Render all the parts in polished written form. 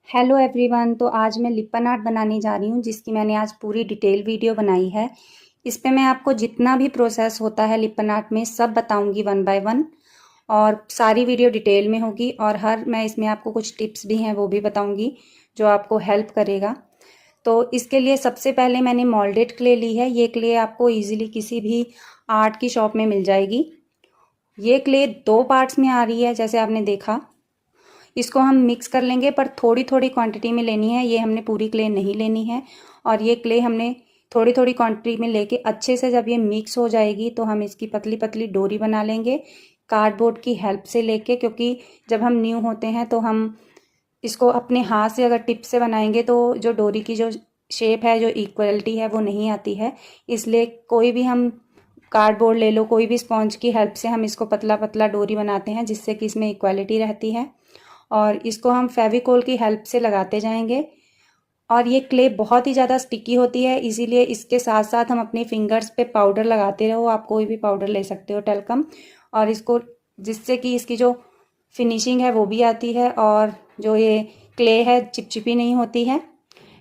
Hello everyone. तो आज मैं लिप्पन आर्ट बनाने जा रही हूँ, जिसकी मैंने आज पूरी डिटेल वीडियो बनाई है। इस पे मैं आपको जितना भी प्रोसेस होता है लिप्पन आर्ट में सब बताऊंगी वन बाय वन, और सारी वीडियो डिटेल में होगी। और मैं इसमें आपको कुछ टिप्स भी हैं वो भी बताऊंगी जो आपको हेल्प करेगा। तो इसके लिए सबसे पहले मैंने मोल्डेड क्ले ली है। ये क्ले आपको ईजिली किसी भी आर्ट की शॉप में मिल जाएगी। ये क्ले 2 पार्ट्स में आ रही है, जैसे आपने देखा। इसको हम मिक्स कर लेंगे, पर थोड़ी थोड़ी क्वांटिटी में लेनी है। ये हमने पूरी क्ले नहीं लेनी है, और ये क्ले हमने थोड़ी थोड़ी क्वांटिटी में लेके अच्छे से जब ये मिक्स हो जाएगी तो हम इसकी पतली पतली डोरी बना लेंगे कार्डबोर्ड की हेल्प से लेके। क्योंकि जब हम न्यू होते हैं तो हम इसको अपने हाथ से अगर टिप से बनाएंगे तो जो डोरी की जो शेप है, जो इक्वलिटी है, वो नहीं आती है। इसलिए कोई भी हम कार्डबोर्ड ले लो, कोई भी स्पॉन्ज की हेल्प से हम इसको पतला पतला डोरी बनाते हैं, जिससे कि इसमें इक्वलिटी रहती है। और इसको हम फेविकोल की हेल्प से लगाते जाएंगे। और ये क्ले बहुत ही ज़्यादा स्टिकी होती है, इसीलिए इसके साथ साथ हम अपनी फिंगर्स पे पाउडर लगाते रहो। आप कोई भी पाउडर ले सकते हो, टेल्कम, और इसको जिससे कि इसकी जो फिनिशिंग है वो भी आती है, और जो ये क्ले है चिपचिपी नहीं होती है।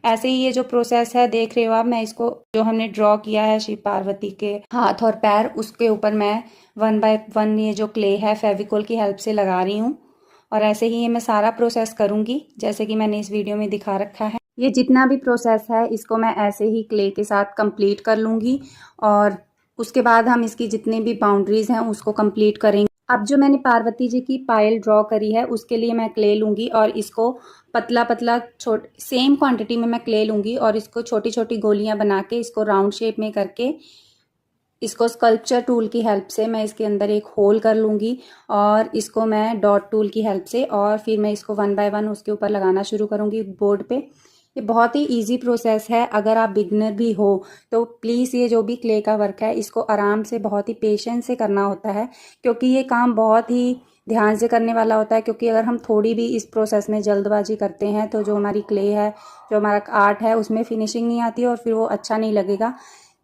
ऐसे ही ये जो प्रोसेस है देख रहे हो आप, मैं इसको जो हमने ड्रॉ किया है शिव पार्वती के हाथ और पैर, उसके ऊपर मैं वन बाय वन ये जो क्ले है फेविकोल की हेल्प से लगा रही हूँ। और ऐसे ही ये मैं सारा प्रोसेस करूँगी जैसे कि मैंने इस वीडियो में दिखा रखा है। ये जितना भी प्रोसेस है इसको मैं ऐसे ही क्ले के साथ कंप्लीट कर लूँगी, और उसके बाद हम इसकी जितनी भी बाउंड्रीज़ हैं उसको कंप्लीट करेंगे। अब जो मैंने पार्वती जी की पायल ड्रॉ करी है उसके लिए मैं क्ले लूँगी, और इसको पतला पतला सेम क्वांटिटी में मैं क्ले लूँगी, और इसको छोटी छोटी गोलियाँ बना के इसको राउंड शेप में करके इसको स्कल्पचर टूल की हेल्प से मैं इसके अंदर एक होल कर लूँगी, और इसको मैं डॉट टूल की हेल्प से, और फिर मैं इसको वन बाय वन उसके ऊपर लगाना शुरू करूँगी बोर्ड पे। ये बहुत ही इजी प्रोसेस है। अगर आप बिगनर भी हो तो प्लीज़ ये जो भी क्ले का वर्क है इसको आराम से, बहुत ही पेशेंस से करना होता है, क्योंकि ये काम बहुत ही ध्यान से करने वाला होता है। क्योंकि अगर हम थोड़ी भी इस प्रोसेस में जल्दबाजी करते हैं तो जो हमारी क्ले है, जो हमारा आर्ट है, उसमें फिनिशिंग नहीं आती और फिर वो अच्छा नहीं लगेगा।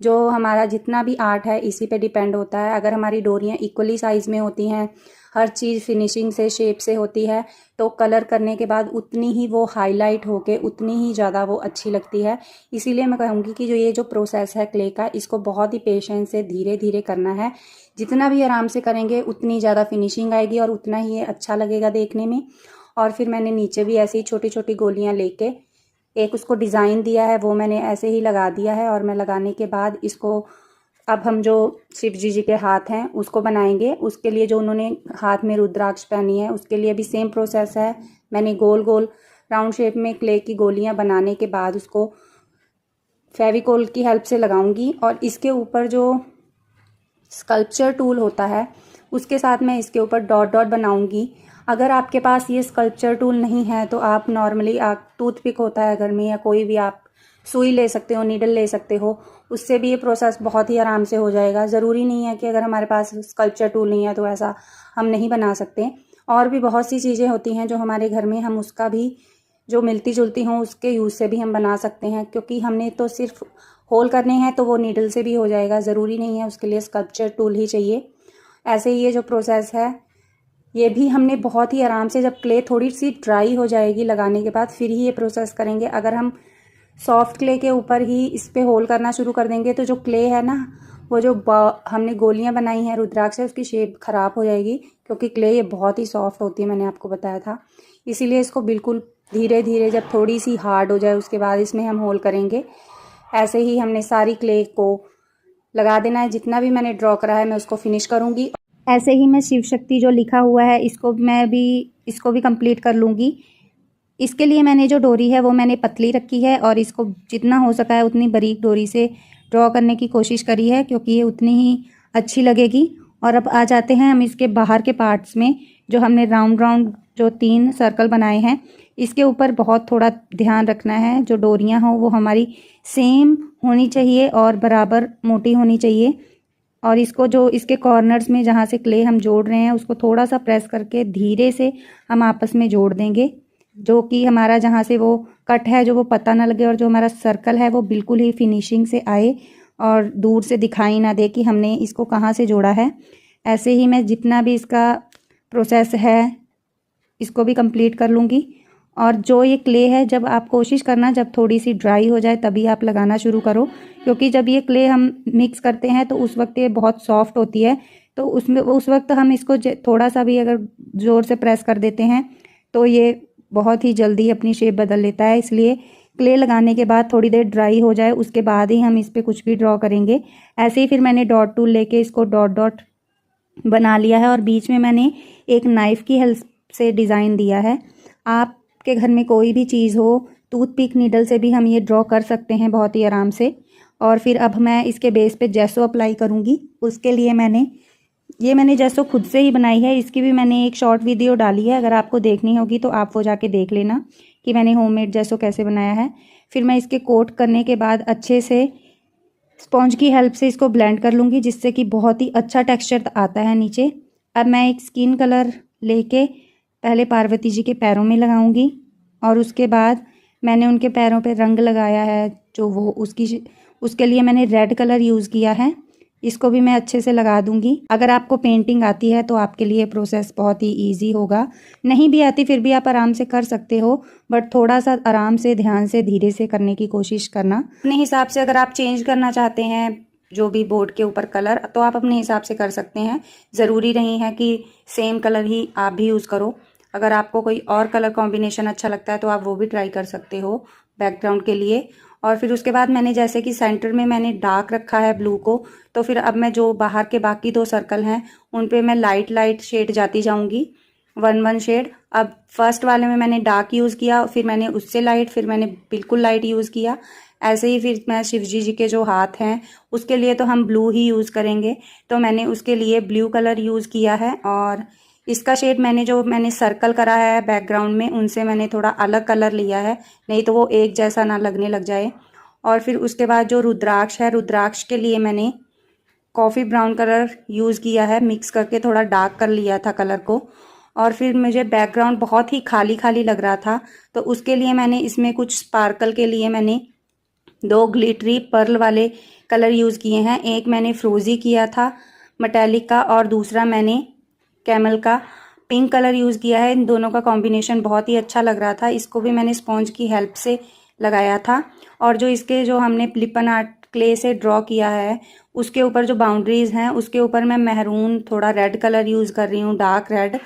जो हमारा जितना भी आर्ट है इसी पे डिपेंड होता है। अगर हमारी डोरियाँ इक्वली साइज़ में होती हैं, हर चीज़ फिनिशिंग से, शेप से होती है, तो कलर करने के बाद उतनी ही वो हाईलाइट होके उतनी ही ज़्यादा वो अच्छी लगती है। इसीलिए मैं कहूँगी कि ये जो प्रोसेस है क्ले का, इसको बहुत ही पेशेंस से धीरे धीरे करना है। जितना भी आराम से करेंगे उतनी ज़्यादा फिनिशिंग आएगी और उतना ही ये अच्छा लगेगा देखने में। और फिर मैंने नीचे भी ऐसे ही छोटी छोटी गोलियाँ लेके एक उसको डिज़ाइन दिया है, वो मैंने ऐसे ही लगा दिया है। और मैं लगाने के बाद इसको अब हम जो शिव जी के हाथ हैं उसको बनाएंगे। उसके लिए जो उन्होंने हाथ में रुद्राक्ष पहनी है उसके लिए भी सेम प्रोसेस है। मैंने गोल गोल राउंड शेप में क्ले की गोलियां बनाने के बाद उसको फेविकोल की हेल्प से लगाऊंगी, और इसके ऊपर जो स्कल्पचर टूल होता है उसके साथ मैं इसके ऊपर डॉट डॉट बनाऊंगी। अगर आपके पास ये स्कल्पचर टूल नहीं है तो आप नॉर्मली, आप टूथपिक होता है घर में, या कोई भी आप सुई ले सकते हो, नीडल ले सकते हो, उससे भी ये प्रोसेस बहुत ही आराम से हो जाएगा। ज़रूरी नहीं है कि अगर हमारे पास स्कल्पचर टूल नहीं है तो ऐसा हम नहीं बना सकते। और भी बहुत सी चीज़ें होती हैं जो हमारे घर में, हम उसका भी जो मिलती जुलती हों उसके यूज़ से भी हम बना सकते हैं। क्योंकि हमने तो सिर्फ होल करने हैं तो वो नीडल से भी हो जाएगा, ज़रूरी नहीं है उसके लिए स्कल्पचर टूल ही चाहिए। ऐसे ही ये जो प्रोसेस है ये भी हमने बहुत ही आराम से, जब क्ले थोड़ी सी ड्राई हो जाएगी लगाने के बाद, फिर ही ये प्रोसेस करेंगे। अगर हम सॉफ्ट क्ले के ऊपर ही इस पे होल करना शुरू कर देंगे तो जो क्ले है ना, वो जो हमने गोलियां बनाई हैं रुद्राक्ष से, उसकी शेप ख़राब हो जाएगी। क्योंकि क्ले ये बहुत ही सॉफ्ट होती है, मैंने आपको बताया था। इसीलिए इसको बिल्कुल धीरे धीरे, जब थोड़ी सी हार्ड हो जाए उसके बाद इसमें हम होल करेंगे। ऐसे ही हमने सारी क्ले को लगा देना है। जितना भी मैंने ड्रॉ करा है मैं उसको फिनिश करूँगी। ऐसे ही मैं शिव शक्ति जो लिखा हुआ है इसको भी कंप्लीट कर लूँगी। इसके लिए मैंने जो डोरी है वो मैंने पतली रखी है, और इसको जितना हो सका है उतनी बारीक डोरी से ड्रॉ करने की कोशिश करी है, क्योंकि ये उतनी ही अच्छी लगेगी। और अब आ जाते हैं हम इसके बाहर के पार्ट्स में। जो हमने राउंड राउंड जो 3 सर्कल बनाए हैं, इसके ऊपर बहुत थोड़ा ध्यान रखना है। जो डोरियाँ हों वो हमारी सेम होनी चाहिए और बराबर मोटी होनी चाहिए। और इसको जो इसके कॉर्नर्स में जहाँ से क्ले हम जोड़ रहे हैं उसको थोड़ा सा प्रेस करके धीरे से हम आपस में जोड़ देंगे, जो कि हमारा जहाँ से वो कट है जो वो पता ना लगे, और जो हमारा सर्कल है वो बिल्कुल ही फिनिशिंग से आए और दूर से दिखाई ना दे कि हमने इसको कहाँ से जोड़ा है। ऐसे ही मैं जितना भी इसका प्रोसेस है इसको भी कंप्लीट कर लूँगी। और जो ये क्ले है, जब आप कोशिश करना जब थोड़ी सी ड्राई हो जाए तभी आप लगाना शुरू करो, क्योंकि जब ये क्ले हम मिक्स करते हैं तो उस वक्त ये बहुत सॉफ्ट होती है, तो उसमें उस वक्त हम इसको थोड़ा सा भी अगर ज़ोर से प्रेस कर देते हैं तो ये बहुत ही जल्दी अपनी शेप बदल लेता है। इसलिए क्ले लगाने के बाद थोड़ी देर ड्राई हो जाए उसके बाद ही हम इस पर कुछ भी ड्रॉ करेंगे। ऐसे ही फिर मैंने डॉट टूल लेके इसको डॉट डॉट बना लिया है और बीच में मैंने एक नाइफ़ की हेल्प से डिज़ाइन दिया है। आपके घर में कोई भी चीज़ हो, टूथपिक नीडल से भी हम ये ड्रॉ कर सकते हैं बहुत ही आराम से। और फिर अब मैं इसके बेस पे जेसो अप्लाई करूँगी। उसके लिए मैंने जेसो खुद से ही बनाई है, इसकी भी मैंने एक शॉर्ट वीडियो डाली है, अगर आपको देखनी होगी तो आप वो जाके देख लेना कि मैंने होममेड जेसो कैसे बनाया है। फिर मैं इसके कोट करने के बाद अच्छे से स्पॉन्ज की हेल्प से इसको ब्लेंड कर लूँगी, जिससे कि बहुत ही अच्छा टेक्सचर आता है नीचे। अब मैं एक स्किन कलर लेके पहले पार्वती जी के पैरों में लगाऊंगी और उसके बाद मैंने उनके पैरों पे रंग लगाया है, जो वो उसके लिए मैंने रेड कलर यूज़ किया है। इसको भी मैं अच्छे से लगा दूंगी। अगर आपको पेंटिंग आती है तो आपके लिए प्रोसेस बहुत ही इजी होगा, नहीं भी आती फिर भी आप आराम से कर सकते हो, बट थोड़ा सा आराम से, ध्यान से, धीरे से करने की कोशिश करना। अपने हिसाब से अगर आप चेंज करना चाहते हैं जो भी बोर्ड के ऊपर कलर, तो आप अपने हिसाब से कर सकते हैं। ज़रूरी नहीं है कि सेम कलर ही आप भी यूज़ करो। अगर आपको कोई और कलर कॉम्बिनेशन अच्छा लगता है तो आप वो भी ट्राई कर सकते हो बैकग्राउंड के लिए। और फिर उसके बाद मैंने जैसे कि सेंटर में मैंने डार्क रखा है ब्लू को, तो फिर अब मैं जो बाहर के बाकी 2 सर्कल हैं उन पे मैं लाइट शेड जाती जाऊंगी, 1 शेड। अब फर्स्ट वाले में मैंने डार्क यूज़ किया, फिर मैंने उससे लाइट, फिर मैंने बिल्कुल लाइट यूज़ किया। ऐसे ही फिर मैं शिव जी के जो हाथ हैं उसके लिए तो हम ब्लू ही यूज़ करेंगे, तो मैंने उसके लिए ब्लू कलर यूज़ किया है। और इसका शेड मैंने सर्कल करा है बैकग्राउंड में, उनसे मैंने थोड़ा अलग कलर लिया है, नहीं तो वो एक जैसा ना लगने लग जाए। और फिर उसके बाद जो रुद्राक्ष है, रुद्राक्ष के लिए मैंने कॉफ़ी ब्राउन कलर यूज़ किया है, मिक्स करके थोड़ा डार्क कर लिया था कलर को। और फिर मुझे बैकग्राउंड बहुत ही खाली खाली लग रहा था, तो उसके लिए मैंने इसमें कुछ स्पार्कल के लिए मैंने 2 ग्लिटरी पर्ल वाले कलर यूज़ किए हैं। एक मैंने फ्रोजी किया था मेटालिक का, और दूसरा मैंने कैमल का पिंक कलर यूज़ किया है। इन दोनों का कॉम्बिनेशन बहुत ही अच्छा लग रहा था। इसको भी मैंने स्पॉन्ज की हेल्प से लगाया था। और जो हमने लिपन आर्ट क्ले से ड्रॉ किया है उसके ऊपर जो बाउंड्रीज हैं उसके ऊपर मैं मैरून थोड़ा रेड कलर यूज़ कर रही हूँ, डार्क रेड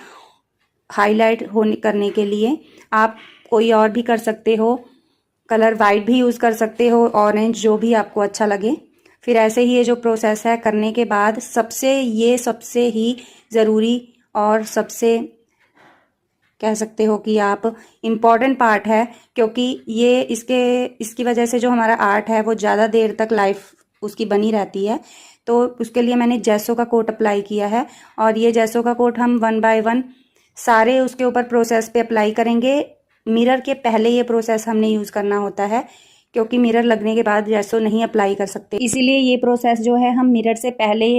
हाईलाइट करने के लिए। आप कोई और भी कर सकते हो, कलर वाइट भी यूज़ कर सकते हो, ऑरेंज, जो भी आपको अच्छा लगे। फिर ऐसे ही ये जो प्रोसेस है करने के बाद सबसे ही ज़रूरी और सबसे कह सकते हो कि आप इम्पॉर्टेंट पार्ट है, क्योंकि ये इसकी वजह से जो हमारा आर्ट है वो ज़्यादा देर तक लाइफ उसकी बनी रहती है। तो उसके लिए मैंने जेसो का कोट अप्लाई किया है, और ये जेसो का कोट हम 1 बाय 1 सारे उसके ऊपर प्रोसेस पे अप्लाई करेंगे। मिरर के पहले ये प्रोसेस हमने यूज़ करना होता है, क्योंकि मिरर लगने के बाद जेसो नहीं अप्लाई कर सकते, इसीलिए ये प्रोसेस जो है हम मिरर से पहले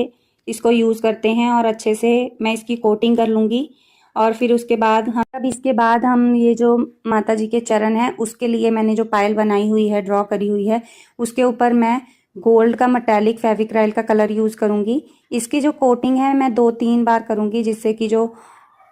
इसको यूज़ करते हैं। और अच्छे से मैं इसकी कोटिंग कर लूँगी। और फिर उसके बाद हम ये जो माता जी के चरण हैं उसके लिए मैंने जो पायल बनाई हुई है, ड्रॉ करी हुई है, उसके ऊपर मैं गोल्ड का मेटालिक फेविक्राइल का कलर यूज़ करूँगी। इसकी जो कोटिंग है मैं 2-3 बार करूँगी, जिससे कि जो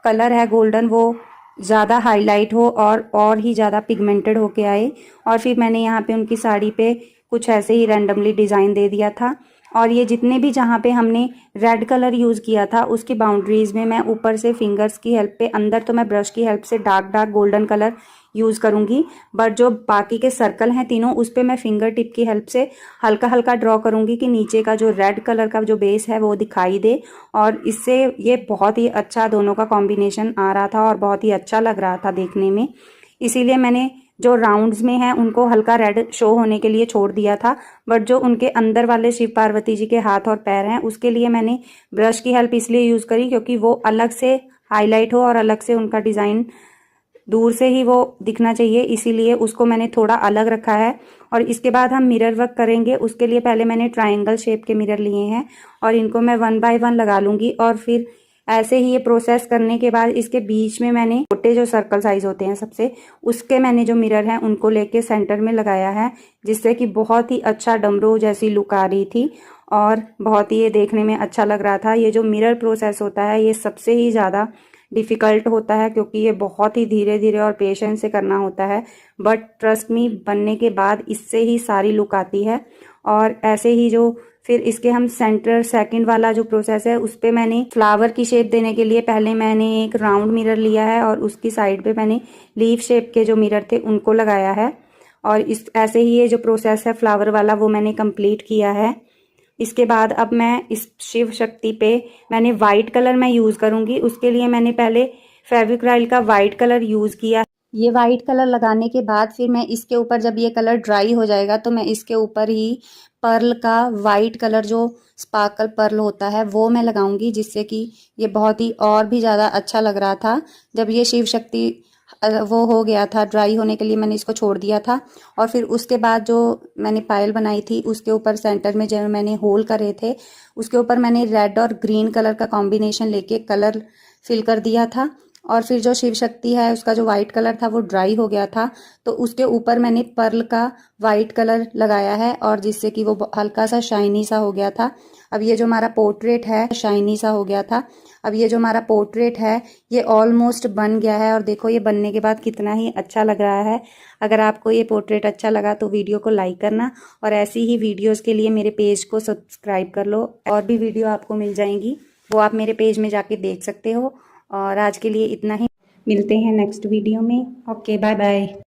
कलर है गोल्डन वो ज़्यादा हाईलाइट हो और ही ज़्यादा पिगमेंटेड होके आए। और फिर मैंने यहाँ पे उनकी साड़ी पे कुछ ऐसे ही रैंडमली डिज़ाइन दे दिया था। और ये जितने भी जहाँ पे हमने रेड कलर यूज़ किया था उसकी बाउंड्रीज़ में मैं ऊपर से फिंगर्स की हेल्प पे, अंदर तो मैं ब्रश की हेल्प से डार्क गोल्डन कलर यूज़ करूँगी, बट जो बाकी के सर्कल हैं तीनों उस पर मैं फिंगर टिप की हेल्प से हल्का हल्का ड्रॉ करूँगी कि नीचे का जो रेड कलर का जो बेस है वो दिखाई दे। और इससे ये बहुत ही अच्छा दोनों का कॉम्बिनेशन आ रहा था और बहुत ही अच्छा लग रहा था देखने में। इसीलिए मैंने जो राउंड्स में है उनको हल्का रेड शो होने के लिए छोड़ दिया था, बट जो उनके अंदर वाले शिव पार्वती जी के हाथ और पैर हैं उसके लिए मैंने ब्रश की हेल्प इसलिए यूज़ करी क्योंकि वो अलग से हाईलाइट हो और अलग से उनका डिज़ाइन दूर से ही वो दिखना चाहिए, इसीलिए उसको मैंने थोड़ा अलग रखा है। और इसके बाद हम मिरर वर्क करेंगे, उसके लिए पहले मैंने ट्रायंगल शेप के मिरर लिए हैं और इनको मैं 1 बाय 1 लगा लूँगी। और फिर ऐसे ही ये प्रोसेस करने के बाद इसके बीच में मैंने छोटे जो सर्कल साइज होते हैं सबसे, उसके मैंने जो मिरर हैं उनको लेके सेंटर में लगाया है, जिससे कि बहुत ही अच्छा डमरू जैसी लुक आ रही थी और बहुत ही ये देखने में अच्छा लग रहा था। ये जो मिरर प्रोसेस होता है ये सबसे ही ज़्यादा डिफ़िकल्ट होता है क्योंकि ये बहुत ही धीरे धीरे और पेशेंस से करना होता है, बट ट्रस्ट मी बनने के बाद इससे ही सारी लुक आती है। और ऐसे ही जो फिर इसके हम सेंटर सेकंड वाला जो प्रोसेस है उस पे मैंने फ्लावर की शेप देने के लिए पहले मैंने एक राउंड मिरर लिया है और उसकी साइड पे मैंने लीफ शेप के जो मिरर थे उनको लगाया है। और इस ऐसे ही ये जो प्रोसेस है फ्लावर वाला वो मैंने कंप्लीट किया है। इसके बाद अब मैं इस शिव शक्ति पे मैंने वाइट कलर मैं यूज़ करूँगी। उसके लिए मैंने पहले फेविक्राइल का वाइट कलर यूज़ किया। ये वाइट कलर लगाने के बाद फिर मैं इसके ऊपर जब ये कलर ड्राई हो जाएगा तो मैं इसके ऊपर ही पर्ल का वाइट कलर जो स्पार्कल पर्ल होता है वो मैं लगाऊंगी, जिससे कि ये बहुत ही और भी ज़्यादा अच्छा लग रहा था। जब ये शिव शक्ति वो हो गया था ड्राई होने के लिए मैंने इसको छोड़ दिया था। और फिर उसके बाद जो मैंने पायल बनाई थी उसके ऊपर सेंटर में जो मैंने होल करे थे उसके ऊपर मैंने रेड और ग्रीन कलर का कॉम्बिनेशन लेके कलर फिल कर दिया था। और फिर जो शिव शक्ति है उसका जो वाइट कलर था वो ड्राई हो गया था तो उसके ऊपर मैंने पर्ल का वाइट कलर लगाया है और जिससे कि वो हल्का सा शाइनी सा हो गया था। अब ये जो हमारा पोर्ट्रेट है शाइनी सा हो गया था। अब ये जो हमारा पोर्ट्रेट है ये ऑलमोस्ट बन गया है और देखो ये बनने के बाद कितना ही अच्छा लग रहा है। अगर आपको ये पोर्ट्रेट अच्छा लगा तो वीडियो को लाइक करना और ऐसी ही वीडियोज़ के लिए मेरे पेज को सब्सक्राइब कर लो। और भी वीडियो आपको मिल जाएंगी वो आप मेरे पेज में जाके देख सकते हो। और आज के लिए इतना ही, मिलते हैं नेक्स्ट वीडियो में। Okay bye bye.